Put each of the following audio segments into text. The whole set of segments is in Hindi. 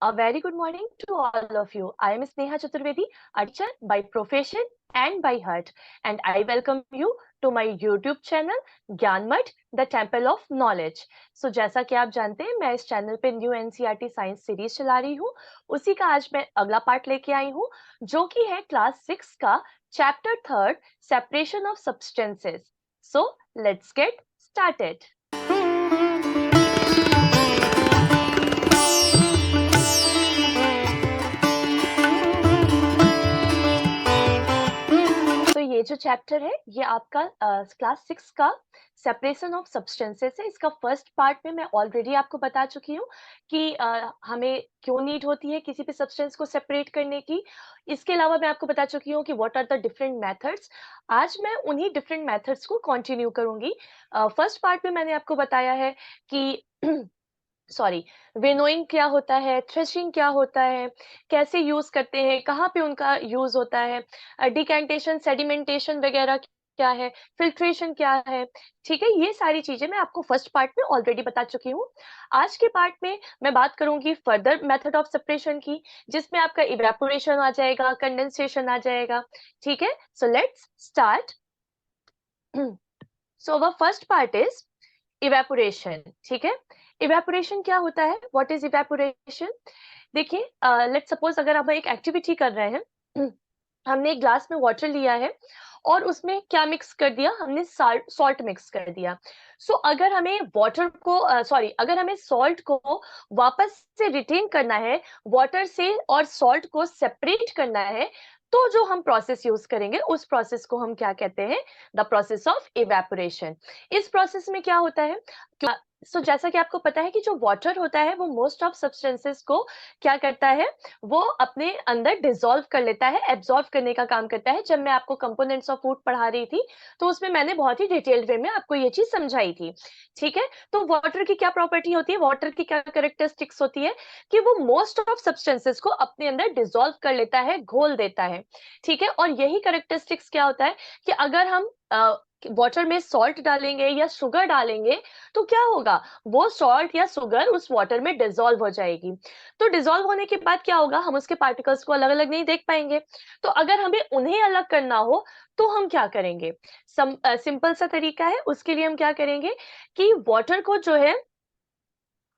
A very good morning to all of you. I am Sneha Chaturvedi, a teacher by profession and by heart, and I welcome you to my YouTube channel Gyanmath the temple of knowledge. जैसा कि आप जानते हैं, मैं इस चैनल पे न्यू एनसीईआरटी साइंस सीरीज चला रही हूँ। उसी का आज मैं अगला पार्ट लेके आई हूँ, जो कि है क्लास 6 का chapter 3 separation of substances. So let's get started. ये जो चैप्टर है ये आपका क्लास 6 का सेपरेशन ऑफ सब्सटेंसेस है। इसका फर्स्ट पार्ट में मैं ऑलरेडी आपको बता चुकी हूँ कि हमें क्यों नीड होती है किसी भी सब्सटेंस को सेपरेट करने की। इसके अलावा मैं आपको बता चुकी हूँ कि what are the different methods. आज मैं उन्हीं डिफरेंट मेथड्स को कंटिन्यू करूंगी। फर्स्ट पार्ट में मैंने आपको बताया है कि सॉरी, विनोइंग क्या होता है, थ्रेशिंग क्या होता है, कैसे यूज करते हैं, कहाँ पे उनका यूज होता है, डिकैंटेशन, सेडिमेंटेशन वगैरह क्या है, फिल्ट्रेशन क्या है। ठीक है, ये सारी चीजें मैं आपको फर्स्ट पार्ट में ऑलरेडी बता चुकी हूँ। आज के पार्ट में मैं बात करूंगी फर्दर मेथड ऑफ सेपरेशन की, जिसमें आपका इवेपोरेशन आ जाएगा, कंडेंसेशन आ जाएगा। ठीक है, so let's start. So our first part is evaporation. ठीक है, इवेपोरेशन क्या होता है, व्हाट इज इवेपोरेशन। देखिए, लेट्स सपोज अगर हम एक एक्टिविटी कर रहे हैं, हमने एक ग्लास में वाटर लिया है और उसमें क्या मिक्स कर दिया, हमने सॉल्ट मिक्स कर दिया। अगर हमें वाटर को अगर हमें सॉल्ट को वापस से रिटेन करना है, वाटर से और सॉल्ट को सेपरेट करना है, तो जो हम प्रोसेस यूज करेंगे उस प्रोसेस को हम क्या कहते हैं, द प्रोसेस ऑफ इवेपोरेशन। इस प्रोसेस में क्या होता है, जैसा कि आपको पता है कि जो वाटर होता है वो मोस्ट ऑफ सब्सटेंसेस को क्या करता है, वो अपने अंदर डिसॉल्व कर लेता है, एब्जॉर्ब करने का काम करता है। जब मैं आपको कंपोनेंट्स ऑफ फूड पढ़ा रही थी तो उसमें मैंने बहुत ही डिटेल्ड वे में आपको ये चीज समझाई थी। ठीक है, तो वाटर की क्या प्रॉपर्टी होती है, वाटर की क्या कैरेक्टरिस्टिक्स होती है कि वो मोस्ट ऑफ सब्सटेंसेस को अपने अंदर डिसॉल्व कर लेता है, घोल देता है। ठीक है, और यही कैरेक्टरिस्टिक्स क्या होता है कि अगर हम वाटर में सॉल्ट डालेंगे या शुगर डालेंगे तो क्या होगा, वो सॉल्ट या शुगर उस वाटर में डिसॉल्व हो जाएगी। तो डिसॉल्व होने के बाद क्या होगा, हम उसके पार्टिकल्स को अलग अलग नहीं देख पाएंगे। तो अगर हमें उन्हें अलग करना हो तो हम क्या करेंगे, सिंपल सा तरीका है। उसके लिए हम क्या करेंगे कि वाटर को जो है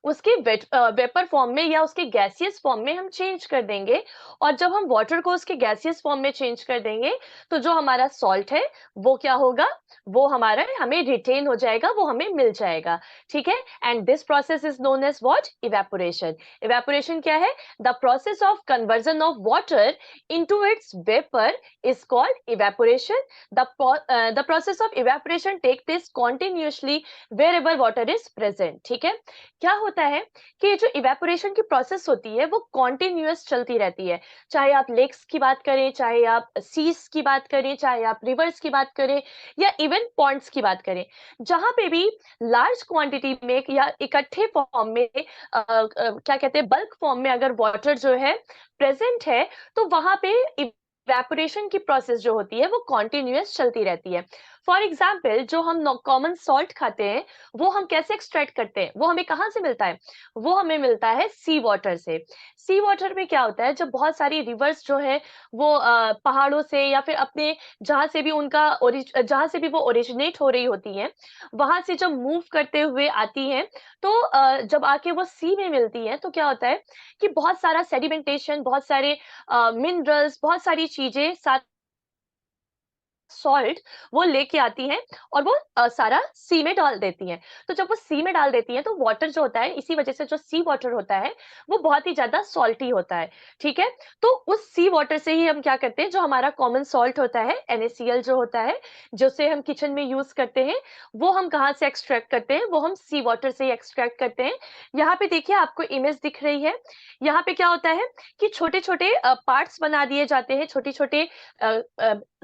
उसके वेपर फॉर्म में या उसके गैसियस फॉर्म में हम चेंज कर देंगे। और जब हम वाटर को उसके गैसियस फॉर्म में चेंज कर देंगे तो जो हमारा सॉल्ट है वो क्या होगा, वो हमारा हमें रिटेन हो जाएगा, वो हमें मिल जाएगा। ठीक है, and this process is known as what, evaporation. Evaporation क्या है, the process of conversion of water into its vapour is called evaporation. The process of evaporation take this continuously wherever water is present. ठीक है, क्या होता है कि जो इवेपोरेशन की प्रोसेस होती है वो कॉन्टिन्यूअस चलती रहती है। चाहे आप लेक्स की बात करें, चाहे आप सीज की बात करें, चाहे आप रिवर्स की बात करें, या इवन पॉन्ड्स की बात करें, जहां पे भी लार्ज क्वांटिटी में या इकट्ठे फॉर्म में क्या कहते हैं, बल्क फॉर्म में अगर वाटर जो है प्रेजेंट है, तो वहां पे इवेपोरेशन की प्रोसेस जो होती है वो कॉन्टिन्यूअस चलती रहती है। फॉर एग्जाम्पल, जो हम कॉमन सॉल्ट खाते हैं वो हम कैसे एक्सट्रैक्ट करते हैं, वो हमें कहाँ से मिलता है, वो हमें मिलता है सी वाटर से। सी वाटर में क्या होता है, जब बहुत सारी रिवर्स जो है वो पहाड़ों से या फिर अपने जहाँ से भी वो ओरिजिनेट हो रही होती हैं, वहां से जब मूव करते हुए आती हैं, तो जब आके वो सी में मिलती है तो क्या होता है कि बहुत सारा सेडिमेंटेशन, बहुत सारे मिनरल्स, बहुत सारी चीजें साथ सॉल्ट वो लेके आती हैं और वो सारा सी में डाल देती हैं। तो जब वो सी में डाल देती हैं तो वाटर जो होता है, इसी वजह से जो सी वाटर होता है वो बहुत ही ज्यादा सॉल्टी होता है। ठीक है, तो उस सी वाटर से ही हम क्या करते हैं, जो हमारा कॉमन सॉल्ट होता है NaCl जो होता है, जिसे हम किचन में यूज करते हैं, वो हम कहाँ से एक्सट्रैक्ट करते हैं, वो हम सी वाटर से ही एक्सट्रैक्ट करते हैं। यहाँ पे देखिए आपको इमेज दिख रही है, यहाँ पे क्या होता है कि छोटे छोटे पार्ट्स बना दिए जाते हैं, छोटे छोटे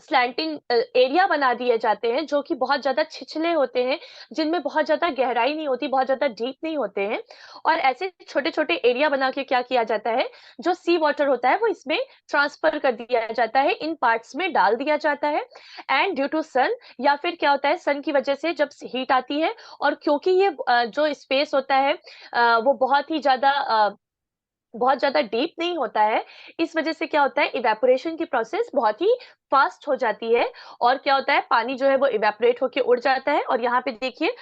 स्लैंटिंग एरिया बना दिए जाते हैं, जो कि बहुत ज्यादा छिछले होते हैं, जिनमें बहुत ज्यादा गहराई नहीं होती, बहुत ज्यादा डीप नहीं होते हैं। और ऐसे छोटे छोटे एरिया बना के क्या किया जाता है, जो सी वाटर होता है वो इसमें ट्रांसफर कर दिया जाता है, इन पार्ट्स में डाल दिया जाता है। एंड ड्यू टू सन, या फिर क्या होता है, सन की वजह से जब हीट आती है और क्योंकि ये जो स्पेस होता है वो बहुत ही ज्यादा बहुत ज़्यादा डीप नहीं होता है। इस वज़ह से क्या होता है, इवेपोरेशन की प्रोसेस बहुत ही फ़ास्ट हो जाती है और क्या होता है, पानी जो है वो इवेपोरेट होके उड़ जाता है। और यहाँ पे देखिए,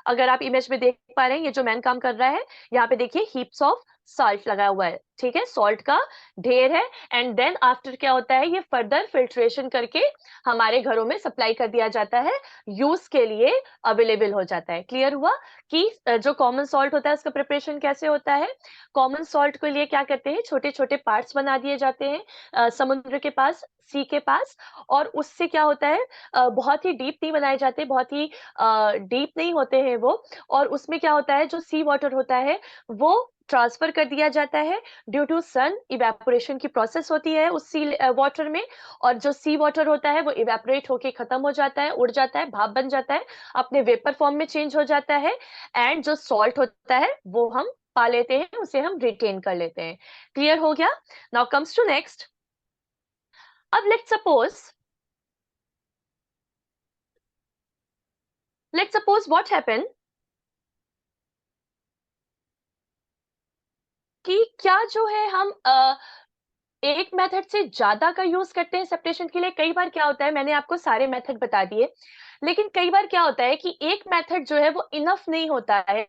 अगर आप इमेज में देख पा रहे हैं, ये जो मैन काम कर रहा है, यहाँ पे देखिए हीप्स ऑफ सॉल्ट लगा हुआ है, ठीक है? सॉल्ट का ढेर है एंड देन आफ्टर क्या होता है, ये फर्दर फिल्ट्रेशन करके हमारे घरों में सप्लाई कर दिया जाता है, यूज़ के लिए अवेलेबल हो जाता है। क्लियर हुआ कि जो कॉमन सॉल्ट होता है उसका प्रिपरेशन कैसे होता है? कॉमन सॉल्ट के लिए क्या करते हैं, छोटे-छोटे पार्ट्स बना दिए जाते हैं समुद्र के पास, सी के पास, और उससे क्या होता है, बहुत ही डीप नहीं बनाए जाते, बहुत ही डीप नहीं होते हैं वो, और उसमें क्या होता है, जो सी वाटर होता है वो ट्रांसफर कर दिया जाता है ड्यू टू सन। इवेपोरेशन की प्रोसेस होती है उस सी वाटर में, और जो सी वाटर होता है वो इवेपोरेट होके खत्म हो जाता है, उड़ जाता है, भाप बन जाता है, अपने वेपर फॉर्म में चेंज हो जाता है, एंड जो सॉल्ट होता है वो हम पा लेते हैं, उसे हम रिटेन कर लेते हैं। क्लियर हो गया? Now comes to next. अब लेट्स सपोज व्हाट हैपन कि क्या जो है हम एक मेथड से ज्यादा का यूज करते हैं सेपरेशन के लिए। कई बार क्या होता है, मैंने आपको सारे मेथड बता दिए, लेकिन कई बार क्या होता है कि एक मेथड जो है वो इनफ नहीं होता है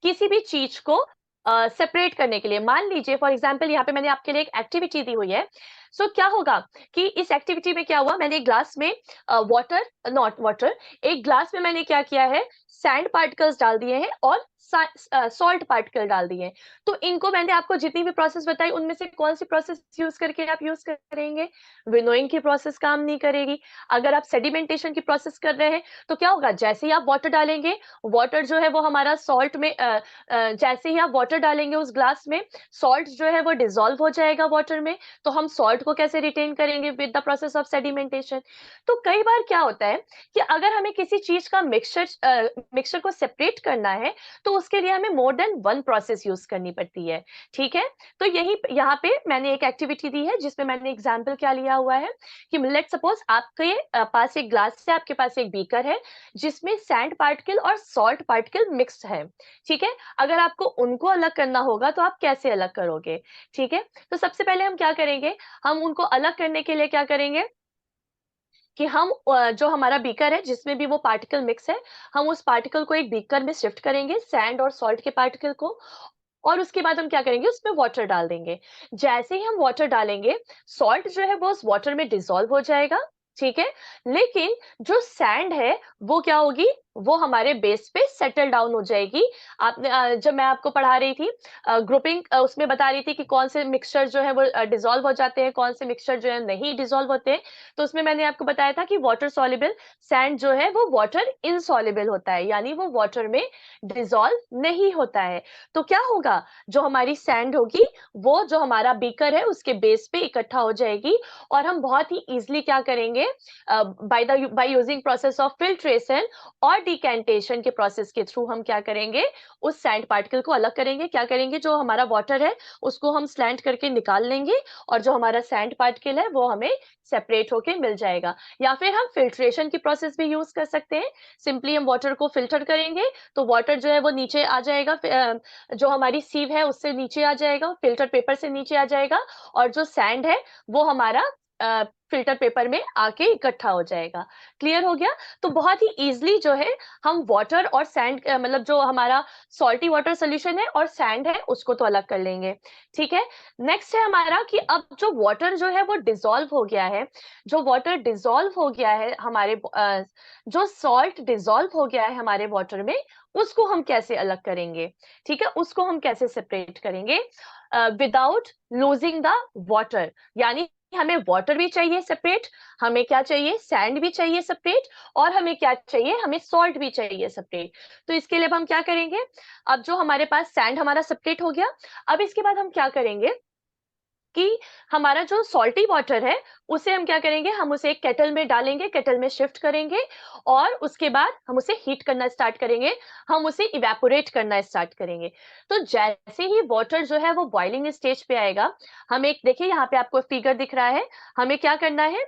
किसी भी चीज को सेपरेट करने के लिए। मान लीजिए फॉर एग्जांपल, यहाँ पे मैंने आपके लिए एक एक्टिविटी दी हुई है। सो क्या होगा कि इस एक्टिविटी में क्या हुआ, मैंने एक ग्लास में वाटर, नॉट वाटर, एक ग्लास में मैंने क्या किया है, सैंड पार्टिकल्स डाल दिए हैं और सॉल्ट पार्टिकल डाल दिए हैं। तो इनको मैंने आपको जितनी भी प्रोसेस बताई, उनमें से कौन सी प्रोसेस यूज करके आप यूज करेंगे? विनोइंग की प्रोसेस काम नहीं करेगी। अगर आप सेडिमेंटेशन की प्रोसेस कर रहे हैं तो क्या होगा, जैसे ही आप वाटर डालेंगे, वाटर जो है वो हमारा सॉल्ट में जैसे ही आप वाटर डालेंगे उस ग्लास में, सॉल्ट जो है वो डिसॉल्व हो जाएगा वाटर में। तो हम सॉल्ट को कैसे रिटेन करेंगे with the process of sedimentation? तो कई बार क्या होता है कि अगर हमें किसी चीज का मिक्सचर को सेपरेट करना है, तो उसके लिए हमें more than one process use करनी पड़ती है। ठीक है? तो यही यहाँ पे मैंने एक एक्टिविटी दी है जिसमें मैंने एग्जाम्पल क्या लिया हुआ है कि लेट सपोज आपके पास एक ग्लास है, आपके पास एक बीकर है जिसमें सैंड पार्टिकल और सॉल्ट पार्टिकल मिक्स्ड है। ठीक है? अगर आपको उनको अलग करना होगा तो आप कैसे अलग करोगे? ठीक है? तो सबसे पहले हम क्या करेंगे, हम उनको अलग करने के लिए क्या करेंगे कि हम जो हमारा बीकर है जिसमें भी वो पार्टिकल मिक्स है, हम उस पार्टिकल को एक बीकर में शिफ्ट करेंगे, सैंड और सॉल्ट के पार्टिकल को, और उसके बाद हम क्या करेंगे, उसमें वाटर डाल देंगे। जैसे ही हम वाटर डालेंगे, सॉल्ट जो है वो उस वाटर में डिसॉल्व हो जाएगा, ठीक है? लेकिन जो सैंड है वो क्या होगी, वो हमारे बेस पे सेटल डाउन हो जाएगी। आपने जब मैं आपको पढ़ा रही थी ग्रुपिंग, उसमें बता रही थी कि कौन से मिक्सचर जो है वो डिसॉल्व हो जाते हैं, कौन से मिक्सचर जो है नहीं डिसॉल्व होते हैं। तो उसमें मैंने आपको बताया था कि वाटर सॉल्युबल सैंड जो है वो वाटर इनसॉल्युबल होता है, यानी वो वाटर में डिसॉल्व नहीं होता है। तो क्या होगा, जो हमारी सैंड होगी वो जो हमारा बीकर है उसके बेस पे इकट्ठा हो जाएगी, और हम बहुत ही इजीली क्या करेंगे, by using process of filtration और डिकेंटेशन के प्रोसेस के थ्रू हम क्या करेंगे, उस सैंड पार्टिकल को अलग करेंगे। क्या करेंगे, जो हमारा वाटर है उसको हम स्लैंट करके निकाल लेंगे, और जो हमारा सैंड पार्टिकल है वो हमें सेपरेट होके मिल जाएगा। या फिर हम फिल्ट्रेशन की प्रोसेस भी यूज कर सकते हैं। सिंपली हम वाटर को फिल्टर करेंगे तो वाटर जो है वो नीचे आ जाएगा, जो हमारी सीव है उससे नीचे आ जाएगा, फिल्टर पेपर से नीचे आ जाएगा, और जो सैंड है वो हमारा फिल्टर पेपर में आके इकट्ठा हो जाएगा। क्लियर हो गया? तो बहुत ही इजीली जो है हम वाटर और सैंड, मतलब जो हमारा सॉल्टी वाटर सोल्यूशन है और सैंड है उसको तो अलग कर लेंगे। ठीक है? नेक्स्ट है हमारा कि अब जो वाटर जो है वो डिसॉल्व हो गया है, जो वाटर डिसॉल्व हो गया है हमारे जो सॉल्ट डिसॉल्व हो गया है हमारे वाटर में, उसको हम कैसे अलग करेंगे? ठीक है? उसको हम कैसे सेपरेट करेंगे विदाउट लूजिंग द वाटर? यानी हमें वाटर भी चाहिए सेपरेट, हमें क्या चाहिए, सैंड भी चाहिए सेपरेट, और हमें क्या चाहिए, हमें सॉल्ट भी चाहिए सेपरेट। तो इसके लिए अब हम क्या करेंगे, अब जो हमारे पास सैंड हमारा सेपरेट हो गया, अब इसके बाद हम क्या करेंगे कि हमारा जो सॉल्टी वाटर है उसे हम क्या करेंगे, हम उसे एक केटल में डालेंगे, केटल में शिफ्ट करेंगे, और उसके बाद हम उसे हीट करना स्टार्ट करेंगे, हम उसे इवेपोरेट करना स्टार्ट करेंगे। तो जैसे ही वाटर जो है वो बॉइलिंग स्टेज पे आएगा, हम एक देखिए यहाँ पे आपको फिगर दिख रहा है, हमें क्या करना है,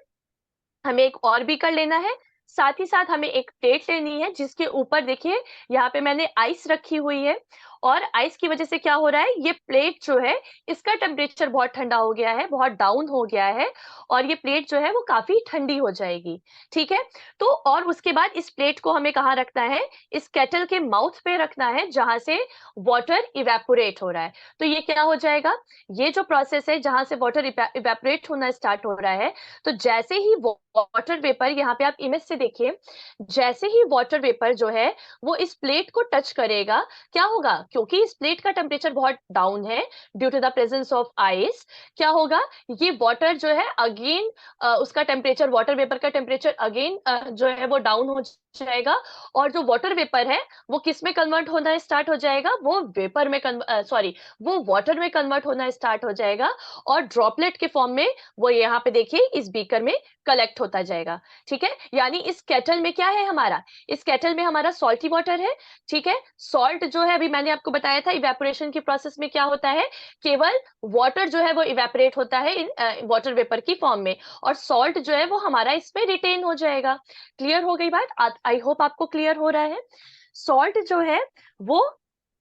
हमें एक और बीकर लेना है, साथ ही साथ हमें एक प्लेट लेनी है जिसके ऊपर देखिए यहाँ पे मैंने आइस रखी हुई है, और आइस की वजह से क्या हो रहा है, ये प्लेट जो है इसका टेम्परेचर बहुत ठंडा हो गया है, बहुत डाउन हो गया है, और ये प्लेट जो है वो काफी ठंडी हो जाएगी। ठीक है, तो और उसके बाद इस प्लेट को हमें कहाँ रखना है, इस केटल के माउथ पे रखना है जहां से वाटर इवेपोरेट हो रहा है। तो ये क्या हो जाएगा, ये जो प्रोसेस है जहां से वाटर इवेपोरेट होना स्टार्ट हो रहा है, तो जैसे ही वाटर वेपर, यहाँ पे आप इमेज से देखिए, जैसे ही वाटर वेपर जो है वो इस प्लेट को टच करेगा, क्या होगा, क्योंकि इस प्लेट का टेम्परेचर बहुत डाउन है due to the presence of ice, क्या होगा, ये वाटर जो है अगेन उसका टेम्परेचर, वाटर वेपर का टेम्परेचर अगेन जो है वो डाउन हो जाएगा, और जो वाटर वेपर है वो किस में कन्वर्ट होना स्टार्ट हो जाएगा, वो वेपर में सॉरी वो वाटर में कन्वर्ट होना स्टार्ट हो जाएगा, और ड्रॉपलेट के फॉर्म में वो यहाँ पे देखिए इस बीकर में कलेक्ट होता जाएगा। ठीक है, यानी इस केटल में क्या है हमारा, इस केटल में हमारा सॉल्टी वाटर है। ठीक है, सॉल्ट जो है अभी मैंने आपको बताया था इवेपोरेशन की प्रोसेस में क्या होता है, केवल वाटर जो है वो इवेपोरेट होता है इन वाटर वेपर की फॉर्म में, और सॉल्ट जो है वो हमारा इसमें रिटेन हो जाएगा। क्लियर हो गई बात, आई होप आपको क्लियर हो रहा है। सॉल्ट जो है वो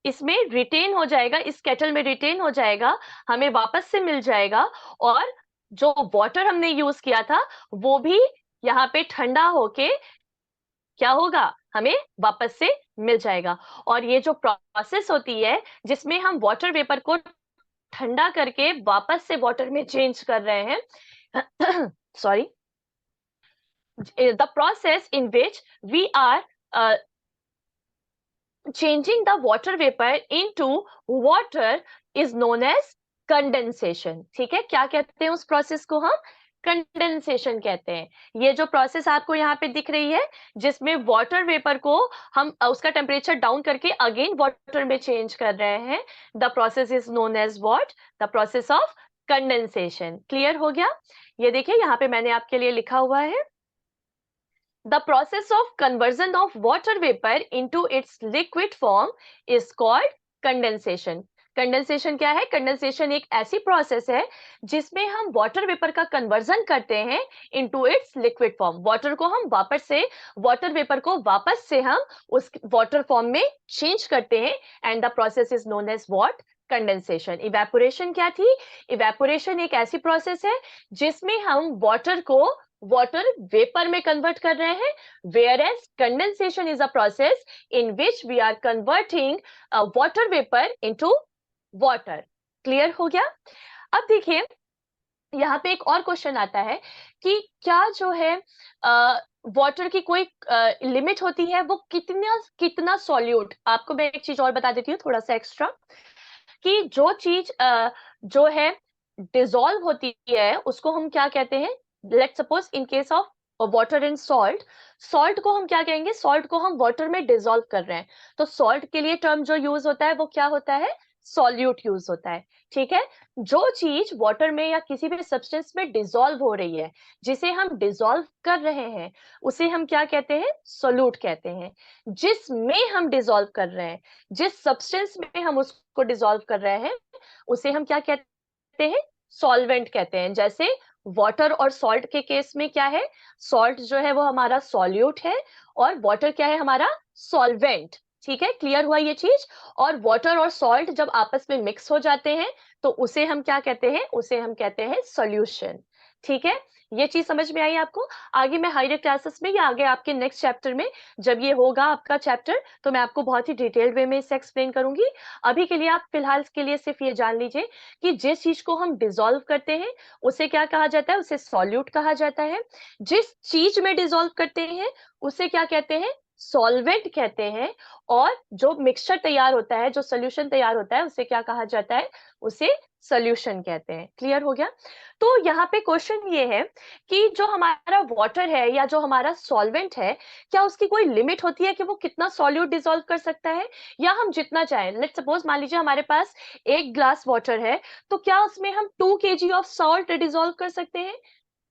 इसमें रिटेन हो जाएगा, इस केटल में रिटेन हो जाएगा, हमें वापस से मिल जाएगा, और जो वाटर हमने यूज किया था वो भी यहाँ पे ठंडा होके क्या होगा, हमें वापस से मिल जाएगा। और ये जो प्रोसेस होती है जिसमें हम वाटर वेपर को ठंडा करके वापस से वाटर में चेंज कर रहे हैं sorry, the process in which we are changing the water vapor into water is known as condensation। ठीक है, क्या कहते हैं उस प्रोसेस को, हम कंडेंसेशन कहते हैं। ये जो प्रोसेस आपको यहाँ पे दिख रही है जिसमें वाटर वेपर को हम उसका टेम्परेचर डाउन करके अगेन वाटर में चेंज कर रहे हैं, the process is known as what, the process of condensation. Clear हो गया, ये देखिए यहाँ पे मैंने आपके लिए लिखा हुआ है, the process of conversion of water vapor into its liquid form is called condensation। Condensation क्या है, कंडेंसेशन एक ऐसी प्रोसेस है जिसमें हम वाटर वेपर का कन्वर्जन करते हैं into its liquid form, water को हम वापस से, वाटर वेपर को वापस से हम उस वाटर फॉर्म में चेंज करते हैं, and the process is known as what, condensation. Evaporation क्या थी, इवेपोरेशन एक ऐसी प्रोसेस है जिसमें हम वाटर को वाटर वेपर में कन्वर्ट कर रहे हैं, whereas condensation is a process in which we are converting water vapor into water। Clear हो गया। अब देखिए यहाँ पे एक और क्वेश्चन आता है कि क्या जो है वाटर की कोई लिमिट होती है, वो कितना कितना सॉल्यूट, आपको मैं एक चीज और बता देती हूँ थोड़ा सा एक्स्ट्रा, कि जो चीज जो है डिसॉल्व होती है उसको हम क्या कहते हैं, let suppose in case of water and salt, salt को हम क्या कहेंगे, सॉल्ट को हम वाटर में डिसॉल्व कर रहे हैं, तो सॉल्ट के लिए टर्म जो यूज होता है वो क्या होता है, सॉल्यूट यूज होता है। ठीक है, जो चीज वाटर में या किसी भी सब्सटेंस में डिसॉल्व हो रही है, जिसे हम डिसॉल्व कर रहे हैं, उसे हम क्या कहते हैं, सोल्यूट कहते हैं। जिसमें हम डिसॉल्व कर रहे हैं, जिस सब्सटेंस में हम उसको डिसॉल्व कर रहे हैं, उसे हम क्या कहते हैं, सॉल्वेंट कहते हैं। जैसे वाटर और सॉल्ट के केस में क्या है, सॉल्ट जो है वो हमारा सॉल्यूट है, और वाटर क्या है हमारा, सॉल्वेंट। ठीक है, क्लियर हुआ ये चीज। और वाटर और सॉल्ट जब आपस में मिक्स हो जाते हैं तो उसे हम क्या कहते हैं, उसे हम कहते हैं सॉल्यूशन। ठीक है, ये चीज समझ में आई आपको। आगे मैं हायर क्लासेस में या आगे आपके नेक्स्ट चैप्टर में जब ये होगा आपका चैप्टर, तो मैं आपको बहुत ही डिटेल्ड वे में इसे एक्सप्लेन करूंगी। अभी के लिए आप फिलहाल के लिए सिर्फ ये जान लीजिए कि जिस चीज को हम डिसॉल्व करते हैं उसे क्या कहा जाता है, उसे सॉल्यूट कहा जाता है। जिस चीज में डिसॉल्व करते हैं उसे क्या कहते हैं, सॉल्वेंट कहते हैं। और जो मिक्सचर तैयार होता है, जो सोल्यूशन तैयार होता है, उसे क्या कहा जाता है, उसे सोल्यूशन कहते हैं। क्लियर हो गया। तो यहाँ पे क्वेश्चन ये है कि जो हमारा वाटर है या जो हमारा सॉल्वेंट है, क्या उसकी कोई लिमिट होती है कि वो कितना सॉल्यूट डिसॉल्व कर सकता है, या हम जितना चाहें, लेट्स सपोज मान लीजिए हमारे पास 1 ग्लास वाटर है, तो क्या उसमें हम 2 kg ऑफ सॉल्ट डिसॉल्व कर सकते हैं?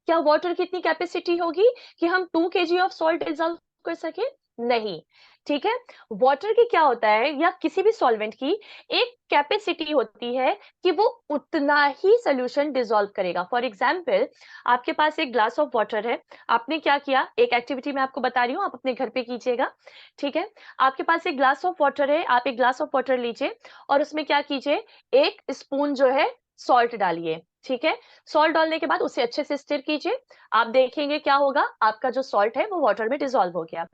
क्या वाटर की इतनी कैपेसिटी होगी कि हम 2 kg ऑफ सॉल्ट डिसॉल्व कर सके? नहीं। ठीक है। वाटर की क्या होता है या किसी भी सॉल्वेंट की एक कैपेसिटी होती है कि वो उतना ही सोल्यूशन डिसॉल्व करेगा। फॉर एग्जांपल, आपके पास एक ग्लास ऑफ वाटर है, आपने क्या किया, एक एक्टिविटी मैं आपको बता रही हूँ, आप अपने घर पे कीजिएगा, ठीक है। आपके पास एक ग्लास ऑफ वाटर है, आप एक ग्लास ऑफ वाटर लीजिए और उसमें क्या कीजिए, एक स्पून जो है सॉल्ट डालिए, ठीक है। सॉल्ट डालने के बाद उसे अच्छे से स्टिर कीजिए, आप देखेंगे क्या होगा, आपका जो सॉल्ट है वो वाटर में डिसॉल्व हो गया।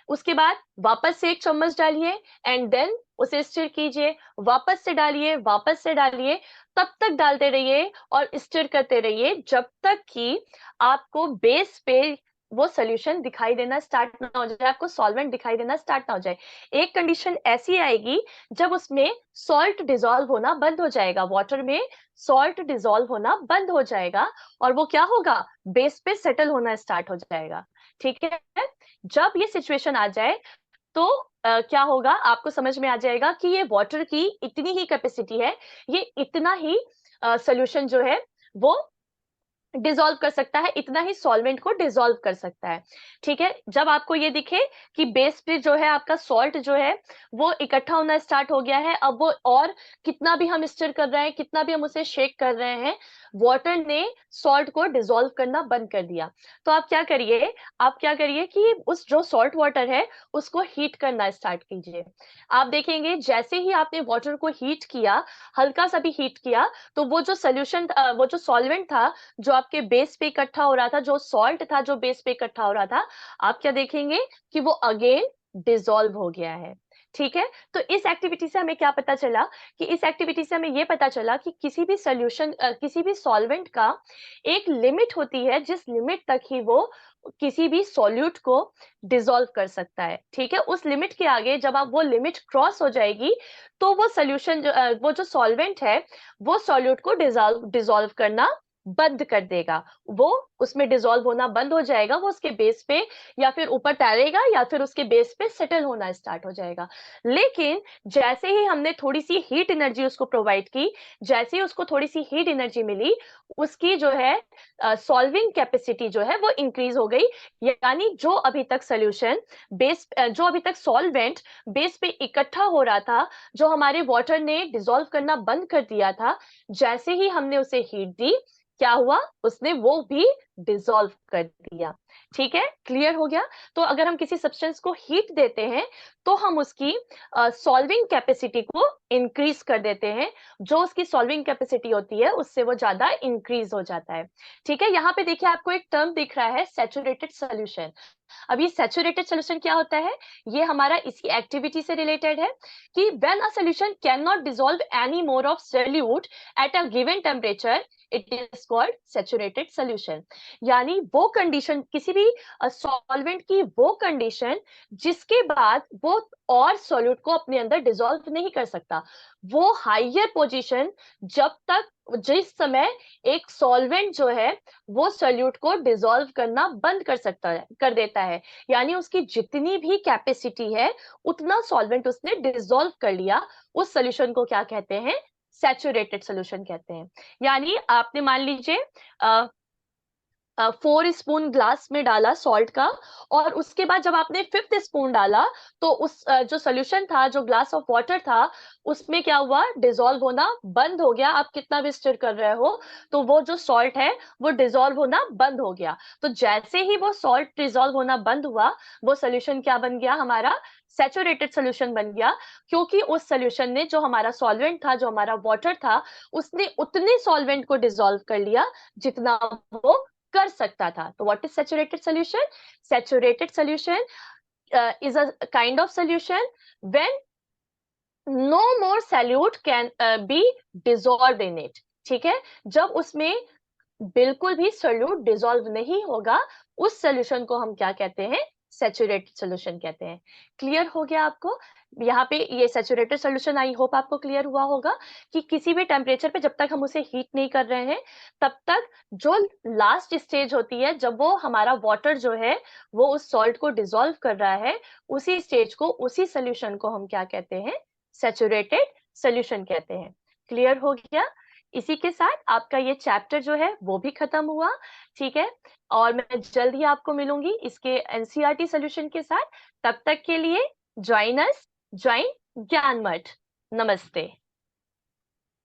उसके बाद वापस से एक चम्मच डालिए एंड देन उसे स्टिर कीजिए, वापस से डालिए, वापस से डालिए, तब तक डालते रहिए और स्टिर करते रहिए जब तक कि आपको बेस पे वो सॉल्यूशन दिखाई देना स्टार्ट ना हो जाए, आपको सॉल्वेंट दिखाई देना स्टार्ट ना हो जाए। एक कंडीशन ऐसी आएगी जब उसमें सॉल्ट डिसॉल्व होना बंद हो जाएगा, वाटर में सॉल्ट डिसॉल्व होना बंद हो जाएगा और वो क्या होगा, बेस पे सेटल होना स्टार्ट हो जाएगा, ठीक है। जब ये सिचुएशन आ जाए तो क्या होगा, आपको समझ में आ जाएगा कि ये वाटर की इतनी ही कैपेसिटी है, ये इतना ही सॉल्यूशन जो है वो डिसॉल्व कर सकता है, इतना ही सॉल्वेंट को डिसॉल्व कर सकता है, ठीक है। जब आपको ये दिखे कि बेस पे जो है आपका सॉल्ट जो है वो इकट्ठा होना स्टार्ट हो गया है, अब वो और कितना भी हम स्टिर कर रहे हैं, कितना भी हम उसे शेक कर रहे हैं, वाटर ने सॉल्ट को डिसॉल्व करना बंद कर दिया। तो आप क्या करिए, आप क्या करिए कि उस जो सॉल्ट वाटर है उसको हीट करना स्टार्ट कीजिए। आप देखेंगे जैसे ही आपने वाटर को हीट किया, हल्का सा भी हीट किया, तो वो जो सोल्यूशन वो जो सॉल्वेंट था जो आपके बेस पे इकट्ठा हो रहा था, जो सॉल्ट था जो बेस पे इकट्ठा हो रहा था, आप क्या देखेंगे कि वो अगेन डिसॉल्व हो गया है, ठीक है। तो इस एक्टिविटी से हमें क्या पता चला, कि इस एक्टिविटी से हमें ये पता चला कि किसी भी सॉल्यूशन किसी भी सॉल्वेंट का एक लिमिट होती है, जिस लिमिट तक ही वो किसी भी सॉल्यूट को डिसॉल्व कर सकता है, ठीक है। उस लिमिट के आगे जब आप वो लिमिट क्रॉस हो जाएगी तो वो सॉल्यूशन वो जो सॉल्वेंट है वो सॉल्यूट को डिसॉल्व करना बंद कर देगा, वो उसमें डिसॉल्व होना बंद हो जाएगा, वो उसके बेस पे या फिर ऊपर तैरेगा या फिर उसके बेस पे सेटल होना स्टार्ट हो जाएगा। लेकिन जैसे ही हमने थोड़ी सी हीट एनर्जी उसको प्रोवाइड की, जैसे ही उसको थोड़ी सी हीट एनर्जी मिली, उसकी जो है सॉल्विंग कैपेसिटी जो है वो इंक्रीज हो गई। यानी जो अभी तक सोल्यूशन जो अभी तक सॉल्वेंट बेस पे इकट्ठा हो रहा था, जो हमारे वाटर ने डिसॉल्व करना बंद कर दिया था, जैसे ही हमने उसे हीट दी, क्या हुआ, उसने वो भी डिसॉल्व कर दिया, ठीक है, क्लियर हो गया। तो अगर हम किसी सब्सटेंस को हीट देते हैं तो हम उसकी सॉल्विंग कैपेसिटी को इंक्रीज कर देते हैं, जो उसकी सॉल्विंग कैपेसिटी होती है उससे वो ज्यादा इंक्रीज हो जाता है, ठीक है। यहाँ पे देखिए आपको एक टर्म दिख रहा है, सैचुरेटेड सॉल्यूशन। अब ये सैचुरेटेड सॉल्यूशन क्या होता है, ये हमारा इसी एक्टिविटी से रिलेटेड है कि when a solution can not dissolve any more of solute at a given temperature, it is called saturated solution. यानी वो कंडीशन, किसी भी सॉल्वेंट की वो कंडीशन जिसके बाद वो और सॉल्यूट को अपने अंदर डिसॉल्व नहीं कर सकता, वो हायर पोजीशन, जब तक जिस समय एक सॉल्वेंट जो है वो सॉल्यूट को डिसॉल्व करना बंद कर सकता है, कर देता है, यानी उसकी जितनी भी कैपेसिटी है उतना सॉल्वेंट उसने डिसॉल्व कर लिया, उस सॉल्यूशन को क्या कहते हैं, सैचुरेटेड सॉल्यूशन कहते हैं। यानी आपने मान लीजिए 4 स्पून ग्लास में डाला सॉल्ट का, और उसके बाद जब आपने 5th स्पून डाला तो उस जो सोल्यूशन था, जो ग्लास ऑफ वाटर था, उसमें क्या हुआ, डिसॉल्व होना बंद हो गया। आप कितना भी स्टिर कर रहे हो तो वो जो सॉल्ट है वो डिसॉल्व होना बंद हो गया। तो जैसे ही वो सॉल्ट डिसॉल्व होना बंद हुआ, वो सोल्यूशन क्या बन गया, हमारा सैचुरेटेड सोल्यूशन बन गया, क्योंकि उस सोल्यूशन ने, जो हमारा सॉल्वेंट था, जो हमारा वाटर था, उसने उतने सॉल्वेंट को डिसॉल्व कर लिया जितना वो कर सकता था। तो what is saturated solution, saturated solution is a kind of solution when no more solute can be dissolved in it, ठीक है। जब उसमें बिल्कुल भी सोल्यूट डिसॉल्व नहीं होगा, उस सोल्यूशन को हम क्या कहते हैं, सैचुरेटेड सोल्यूशन कहते हैं। क्लियर हो गया आपको, यहाँ पे ये सैचुरेटेड सोल्यूशन, आई होप आपको क्लियर हुआ होगा कि किसी भी टेम्परेचर पे जब तक हम उसे हीट नहीं कर रहे हैं, तब तक जो लास्ट स्टेज होती है, जब वो हमारा वाटर जो है वो उस सॉल्ट को डिसॉल्व कर रहा है, उसी स्टेज को, उसी सोल्यूशन को हम क्या कहते हैं, सैचुरेटेड सोल्यूशन कहते हैं। क्लियर हो गया। इसी के साथ आपका ये चैप्टर जो है वो भी खत्म हुआ, ठीक है। और मैं जल्द ही आपको मिलूंगी इसके एनसीईआरटी सॉल्यूशन के साथ। तब तक के लिए ज्वाइन अस, ज्वाइन ज्ञान मठ। नमस्ते।